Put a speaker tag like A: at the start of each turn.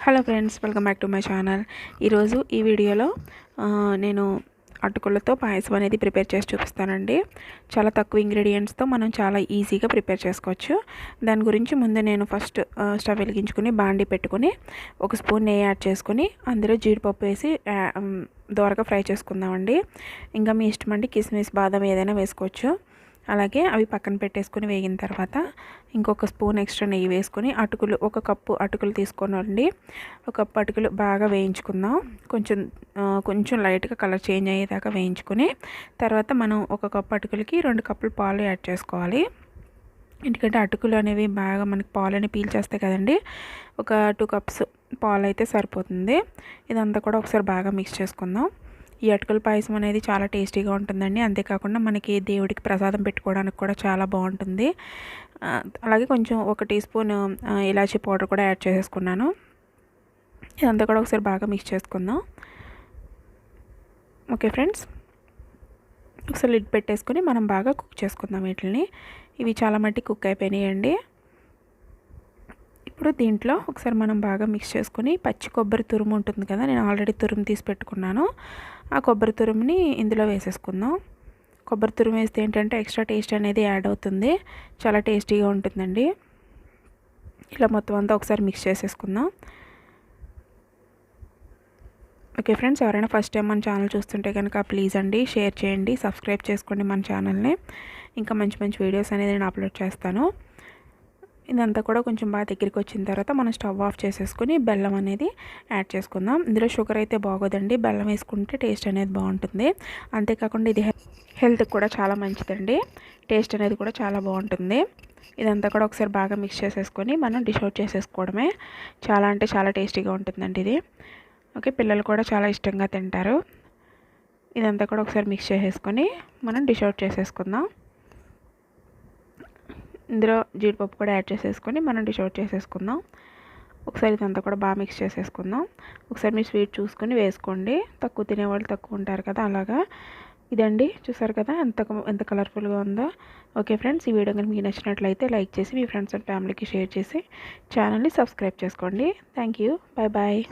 A: Hello friends, welcome back to my channel. ఈరోజు ఈ వీడియోలో నేను అటుకులతో పాయసం అనేది ప్రిపేర్ చేసి చూపిస్తానండి. చాలా తక్కువ ఇంగ్రీడియంట్స్తో మనం చాలా ఈజీగా ప్రిపేర్ చేసుకోవచ్చు. దాని గురించి ముందు నేను ఫస్ట్ స్టవ్ వెలిగించుకుని బాండి పెట్టుకుని 1 స్పూన్ నెయ్యి యాడ్ చేసుకుని అందులో జీడిపప్పు వేసి దోరగా ఫ్రై చేసుకుందామండి. ఇంకా మీ ఇష్టం అండి, కిస్మిస్ బాదం ఏదైనా వేసుకోవచ్చు. అలాగే అవి పక్కన పెట్టేసుకుని వేగిన తర్వాత ఇంకొక స్పూన్ ఎక్స్ట్రా నెయ్యి వేసుకొని అటుకులు 1 కప్పు అటుకులు తీసుకోనండి. 1 కప్పు అటుకులు బాగా వేయించుకుందాం. కొంచెం లైట్గా కలర్ చేంజ్ అయ్యేదాకా వేయించుకొని తర్వాత మనం 1 కప్పు అటుకులకి 2 కప్పులు పాలు యాడ్ చేసుకోవాలి. ఎందుకంటే అటుకులు అనేవి బాగా మనకి పాలని పీల్చేస్తాయి కదండి. ఒక 2 కప్స్ పాలు అయితే సరిపోతుంది. ఇదంతా కూడా ఒకసారి బాగా మిక్స్ చేసుకుందాం. ఈ అటుకుల పాయసం అనేది చాలా టేస్టీగా ఉంటుందండి. అంతేకాకుండా మనకి దేవుడికి ప్రసాదం పెట్టుకోవడానికి కూడా చాలా బాగుంటుంది. అలాగే కొంచెం 1 టీ స్పూన్ ఇలాచీ పౌడర్ కూడా యాడ్ చేసేసుకున్నాను. ఇదంతా కూడా ఒకసారి బాగా మిక్స్ చేసుకుందాం. ఓకే ఫ్రెండ్స్, ఒకసారి లిడ్ పెట్టేసుకొని మనం బాగా కుక్ చేసుకుందాం వీటిని. ఇవి చాలా మట్టి కుక్ అయిపోయినాయండి. ఇప్పుడు దీంట్లో ఒకసారి మనం బాగా మిక్స్ చేసుకొని పచ్చి కొబ్బరి తురుము ఉంటుంది కదా, నేను ఆల్రెడీ తురుము తీసి పెట్టుకున్నాను. ఆ కొబ్బరి తురుముని ఇందులో వేసేసుకుందాం. కొబ్బరి తురుము వేస్తే ఏంటంటే ఎక్స్ట్రా టేస్ట్ అనేది యాడ్ అవుతుంది, చాలా టేస్టీగా ఉంటుందండి. ఇలా మొత్తం అంతా ఒకసారి మిక్స్ చేసేసుకుందాం. ఓకే ఫ్రెండ్స్, ఎవరైనా ఫస్ట్ టైం మన ఛానల్ చూస్తుంటే కనుక ప్లీజ్ అండి షేర్ చేయండి, సబ్స్క్రైబ్ చేసుకోండి మన ఛానల్ని. ఇంకా మంచి మంచి వీడియోస్ అనేది నేను అప్లోడ్ చేస్తాను. ఇదంతా కూడా కొంచెం బాగా దగ్గరికి వచ్చిన తర్వాత మనం స్టవ్ ఆఫ్ చేసేసుకుని బెల్లం అనేది యాడ్ చేసుకుందాం. ఇందులో షుగర్ అయితే బాగోదండి, బెల్లం వేసుకుంటే టేస్ట్ అనేది బాగుంటుంది. అంతేకాకుండా ఇది హెల్త్కి కూడా చాలా మంచిదండి, టేస్ట్ అనేది కూడా చాలా బాగుంటుంది. ఇదంతా కూడా ఒకసారి బాగా మిక్స్ చేసేసుకొని మనం డిష్ అవుట్ చేసేసుకోవడమే. చాలా అంటే చాలా టేస్టీగా ఉంటుందండి ఇది. ఓకే, పిల్లలు కూడా చాలా ఇష్టంగా తింటారు. ఇదంతా కూడా ఒకసారి మిక్స్ చేసేసుకొని మనం డిష్ అవుట్ చేసేసుకుందాం. ఇందులో జీడిపప్పు కూడా యాడ్ చేసేసుకొని మనం డిష్ అవుట్ చేసేసుకుందాం. ఒకసారి ఇదంతా కూడా బాగా మిక్స్ చేసేసుకుందాం. ఒకసారి మీరు స్వీట్ చూసుకొని వేసుకోండి, తక్కువ తినేవాళ్ళు తక్కువ ఉంటారు కదా, అలాగా. ఇదండి, చూసారు కదా ఎంత కలర్ఫుల్గా ఉందో. ఓకే ఫ్రెండ్స్, ఈ వీడియో కనుక మీకు నచ్చినట్లయితే లైక్ చేసి మీ ఫ్రెండ్స్ అండ్ ఫ్యామిలీకి షేర్ చేసి ఛానల్ని సబ్స్క్రైబ్ చేసుకోండి. Thank you, bye bye.